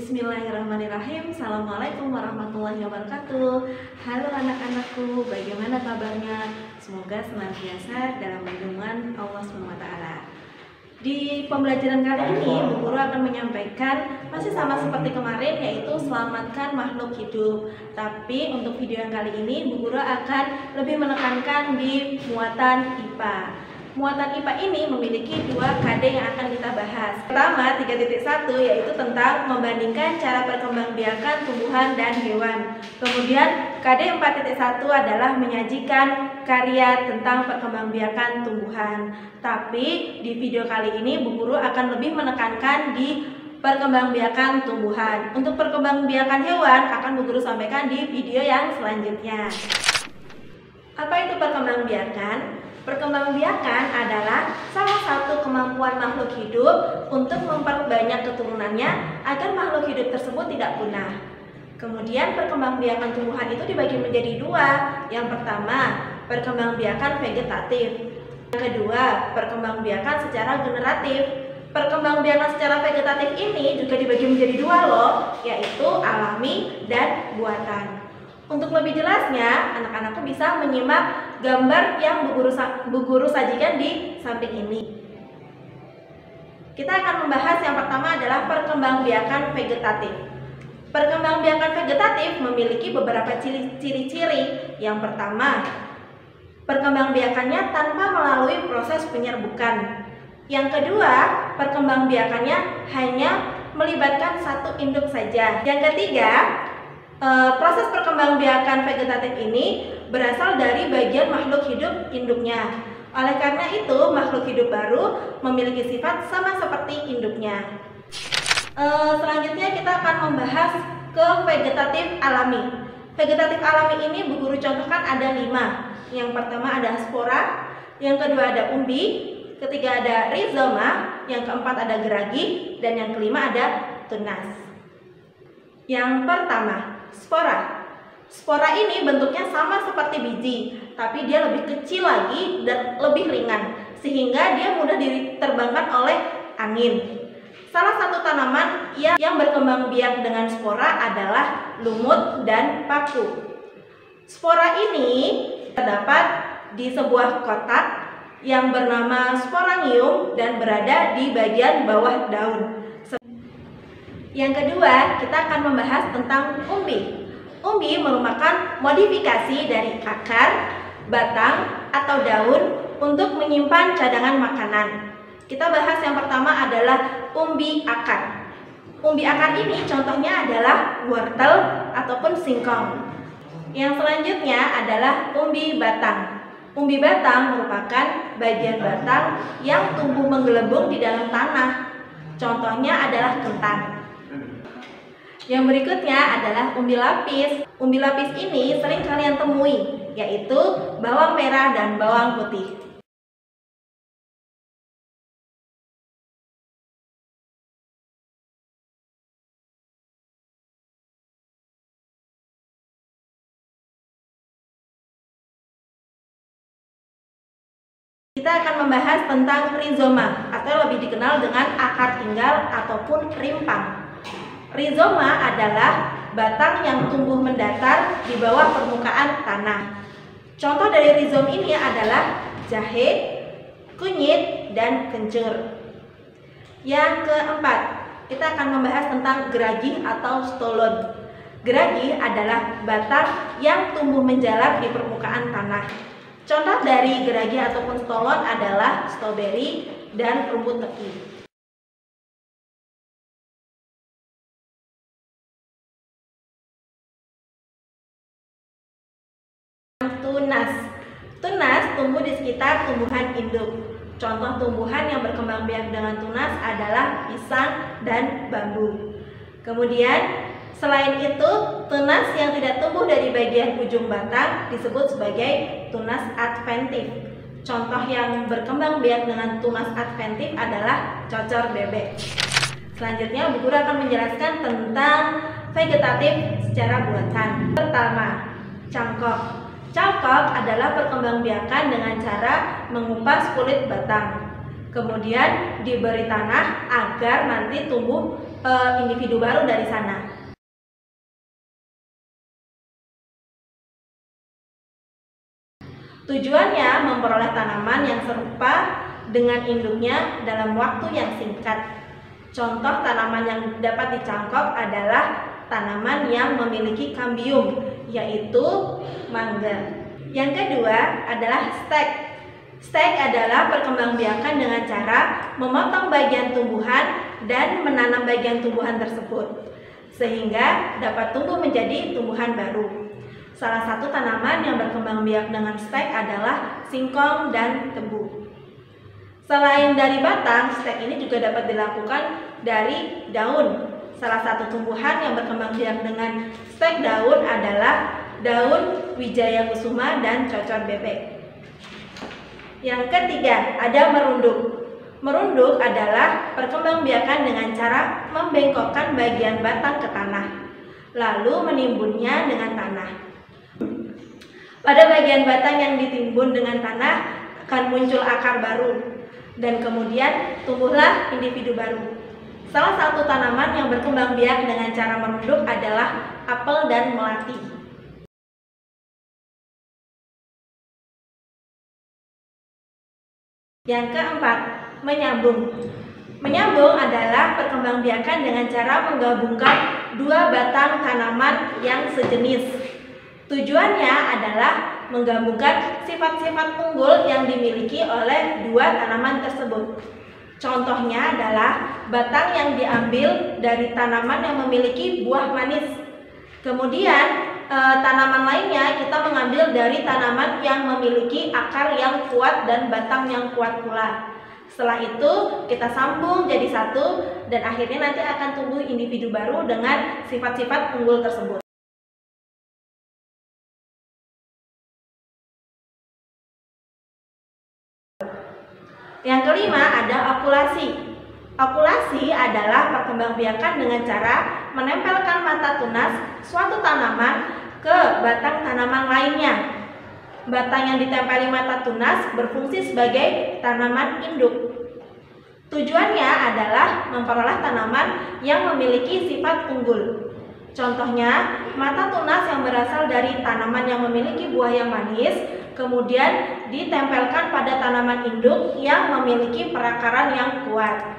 Bismillahirrahmanirrahim. Assalamualaikum warahmatullahi wabarakatuh. Halo anak-anakku, bagaimana kabarnya? Semoga senantiasa dalam lindungan Allah SWT. Di pembelajaran kali ini, Bu Guru akan menyampaikan masih sama seperti kemarin, yaitu selamatkan makhluk hidup. Tapi untuk video yang kali ini, Bu Guru akan lebih menekankan di muatan IPA. Muatan IPA ini memiliki 2 KD yang akan kita bahas. Pertama, 3.1 yaitu tentang membandingkan cara perkembangbiakan tumbuhan dan hewan. Kemudian KD 4.1 adalah menyajikan karya tentang perkembangbiakan tumbuhan. Tapi di video kali ini Bu Guru akan lebih menekankan di perkembangbiakan tumbuhan. Untuk perkembangbiakan hewan akan Bu Guru sampaikan di video yang selanjutnya. Apa itu perkembangbiakan? Perkembangbiakan adalah salah satu kemampuan makhluk hidup untuk memperbanyak keturunannya agar makhluk hidup tersebut tidak punah. Kemudian perkembangbiakan tumbuhan itu dibagi menjadi 2. Yang pertama, perkembangbiakan vegetatif. Yang kedua, perkembangbiakan secara generatif. Perkembangbiakan secara vegetatif ini juga dibagi menjadi 2 loh, yaitu alami dan buatan. Untuk lebih jelasnya, anak-anakku bisa menyimak gambar yang Bu Guru sajikan di samping ini. Kita akan membahas yang pertama adalah perkembangbiakan vegetatif. Perkembangbiakan vegetatif memiliki beberapa ciri-ciri. Yang pertama, perkembangbiakannya tanpa melalui proses penyerbukan. Yang kedua, perkembangbiakannya hanya melibatkan satu induk saja. Yang ketiga, proses perkembangbiakan vegetatif ini berasal dari bagian makhluk hidup induknya. Oleh karena itu, makhluk hidup baru memiliki sifat sama seperti induknya. Selanjutnya kita akan membahas ke vegetatif alami. Vegetatif alami ini Bu Guru contohkan ada 5. Yang pertama ada spora, yang kedua ada umbi, ketiga ada rizoma, yang keempat ada geragi, dan yang kelima ada tunas. Yang pertama, spora. Spora ini bentuknya sama seperti biji, tapi dia lebih kecil lagi dan lebih ringan, sehingga dia mudah diterbangkan oleh angin. Salah satu tanaman yang berkembang biak dengan spora adalah lumut dan paku. Spora ini terdapat di sebuah kotak yang bernama sporangium dan berada di bagian bawah daun. Yang kedua, kita akan membahas tentang umbi. Umbi merupakan modifikasi dari akar, batang, atau daun untuk menyimpan cadangan makanan. Kita bahas yang pertama adalah umbi akar. Umbi akar ini contohnya adalah wortel ataupun singkong. Yang selanjutnya adalah umbi batang. Umbi batang merupakan bagian batang yang tumbuh menggelembung di dalam tanah. Contohnya adalah kentang. Yang berikutnya adalah umbi lapis. Umbi lapis ini sering kalian temui, yaitu bawang merah dan bawang putih. Kita akan membahas tentang rizoma atau lebih dikenal dengan akar tinggal ataupun rimpang. Rizoma adalah batang yang tumbuh mendatar di bawah permukaan tanah. Contoh dari rizom ini adalah jahe, kunyit, dan kencur. Yang keempat, kita akan membahas tentang geragi atau stolon. Geragi adalah batang yang tumbuh menjalar di permukaan tanah. Contoh dari geragi ataupun stolon adalah stroberi dan rumput teki. Tunas tumbuh di sekitar tumbuhan induk. Contoh tumbuhan yang berkembang biak dengan tunas adalah pisang dan bambu. Kemudian selain itu, tunas yang tidak tumbuh dari bagian ujung batang disebut sebagai tunas adventif. Contoh yang berkembang biak dengan tunas adventif adalah cocor bebek. Selanjutnya Bu Guru akan menjelaskan tentang vegetatif secara buatan. Pertama, cangkok. Cangkok adalah perkembangbiakan dengan cara mengupas kulit batang. Kemudian diberi tanah agar nanti tumbuh individu baru dari sana. Tujuannya memperoleh tanaman yang serupa dengan induknya dalam waktu yang singkat. Contoh tanaman yang dapat dicangkok adalah tanaman yang memiliki kambium, yaitu mangga. Yang kedua adalah stek. Stek adalah perkembangbiakan dengan cara memotong bagian tumbuhan dan menanam bagian tumbuhan tersebut, sehingga dapat tumbuh menjadi tumbuhan baru. Salah satu tanaman yang berkembang biak dengan stek adalah singkong dan tebu. Selain dari batang, stek ini juga dapat dilakukan dari daun. Salah satu tumbuhan yang berkembang biak dengan stek daun adalah daun wijaya kusuma dan cocor bebek. Yang ketiga, ada merunduk. Merunduk adalah perkembangbiakan dengan cara membengkokkan bagian batang ke tanah, lalu menimbunnya dengan tanah. Pada bagian batang yang ditimbun dengan tanah akan muncul akar baru, dan kemudian tumbuhlah individu baru. Salah satu tanaman yang berkembang biak dengan cara merunduk adalah apel dan melati. Yang keempat, menyambung. Menyambung adalah perkembangbiakan dengan cara menggabungkan dua batang tanaman yang sejenis. Tujuannya adalah menggabungkan sifat-sifat unggul yang dimiliki oleh dua tanaman tersebut. Contohnya adalah batang yang diambil dari tanaman yang memiliki buah manis. Kemudian tanaman lainnya kita mengambil dari tanaman yang memiliki akar yang kuat dan batang yang kuat pula. Setelah itu kita sambung jadi satu dan akhirnya nanti akan tumbuh individu baru dengan sifat-sifat unggul tersebut. Yang kelima ada okulasi. Okulasi adalah perkembangbiakan dengan cara menempelkan mata tunas suatu tanaman ke batang tanaman lainnya. Batang yang ditempeli mata tunas berfungsi sebagai tanaman induk. Tujuannya adalah memperoleh tanaman yang memiliki sifat unggul. Contohnya, mata tunas yang berasal dari tanaman yang memiliki buah yang manis, kemudian ditempelkan pada tanaman induk yang memiliki perakaran yang kuat.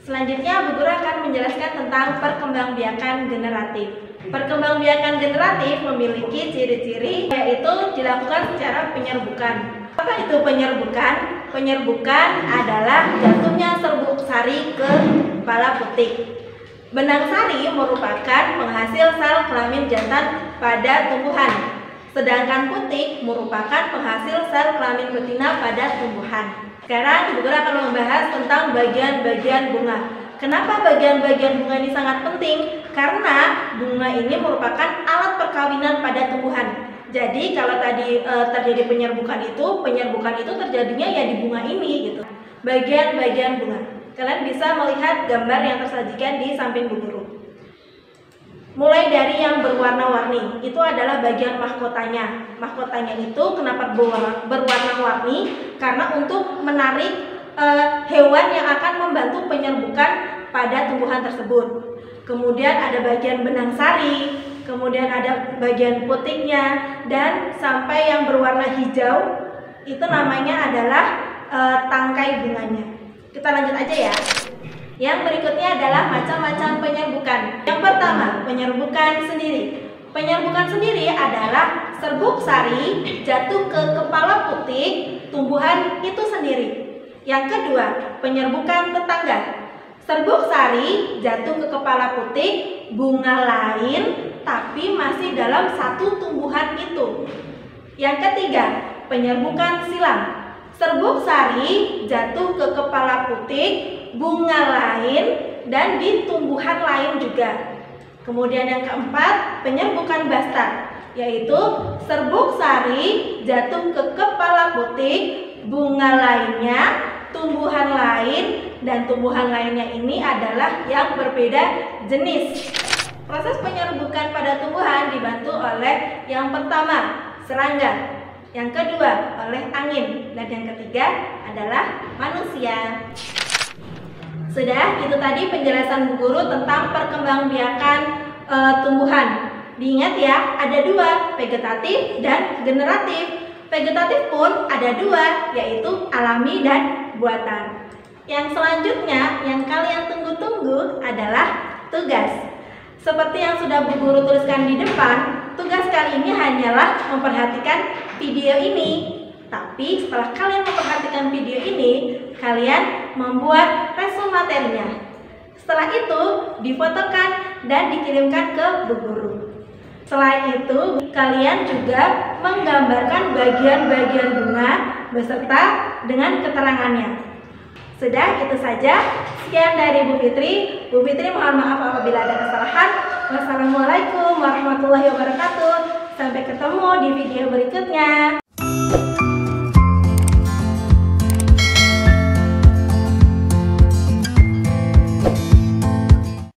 Selanjutnya, Bu Guru akan menjelaskan tentang perkembangbiakan generatif. Perkembangbiakan generatif memiliki ciri-ciri, yaitu dilakukan secara penyerbukan. Apa itu penyerbukan? Penyerbukan adalah jatuhnya serbuk sari ke kepala putik. Benang sari merupakan penghasil sel kelamin jantan pada tumbuhan, sedangkan putik merupakan penghasil sel kelamin betina pada tumbuhan. Sekarang Ibu Guru akan membahas tentang bagian-bagian bunga. Kenapa bagian-bagian bunga ini sangat penting? Karena bunga ini merupakan alat perkawinan pada tumbuhan. Jadi kalau tadi terjadi penyerbukan itu terjadinya ya di bunga ini gitu. Bagian-bagian bunga. Kalian bisa melihat gambar yang tersajikan di samping Bu Guru. Mulai dari yang berwarna-warni, itu adalah bagian mahkotanya. Mahkotanya itu kenapa berwarna-warni? Karena untuk menarik hewan yang akan membantu penyerbukan pada tumbuhan tersebut. Kemudian ada bagian benang sari, kemudian ada bagian putiknya, dan sampai yang berwarna hijau, itu namanya adalah tangkai bunganya. Kita lanjut aja ya. Yang berikutnya adalah macam-macam penyerbukan. Yang pertama, penyerbukan sendiri. Penyerbukan sendiri adalah serbuk sari jatuh ke kepala putik tumbuhan itu sendiri. Yang kedua, penyerbukan tetangga. Serbuk sari jatuh ke kepala putik bunga lain tapi masih dalam satu tumbuhan itu. Yang ketiga, penyerbukan silang. Serbuk sari jatuh ke kepala putik bunga lain dan di tumbuhan lain juga. Kemudian yang keempat, penyerbukan bastard, yaitu serbuk sari jatuh ke kepala putik bunga lainnya, tumbuhan lain, dan tumbuhan lainnya ini adalah yang berbeda jenis. Proses penyerbukan pada tumbuhan dibantu oleh yang pertama, serangga. Yang kedua oleh angin. Dan yang ketiga adalah manusia. Sudah, itu tadi penjelasan Bu Guru tentang perkembangbiakan tumbuhan. Diingat ya, ada dua, vegetatif dan generatif. Vegetatif pun ada dua, yaitu alami dan buatan. Yang selanjutnya yang kalian tunggu-tunggu adalah tugas. Seperti yang sudah Bu Guru tuliskan di depan, tugas kali ini hanyalah memperhatikan video ini. Tapi setelah kalian memperhatikan video ini, kalian membuat resume materinya. Setelah itu, difotokan dan dikirimkan ke Bu Guru. Selain itu, kalian juga menggambarkan bagian-bagian bunga beserta dengan keterangannya. Sudah, itu saja. Sekian dari Bu Fitri. Bu Fitri mohon maaf apabila ada kesalahan. Wassalamualaikum warahmatullahi wabarakatuh. Sampai ketemu di video berikutnya.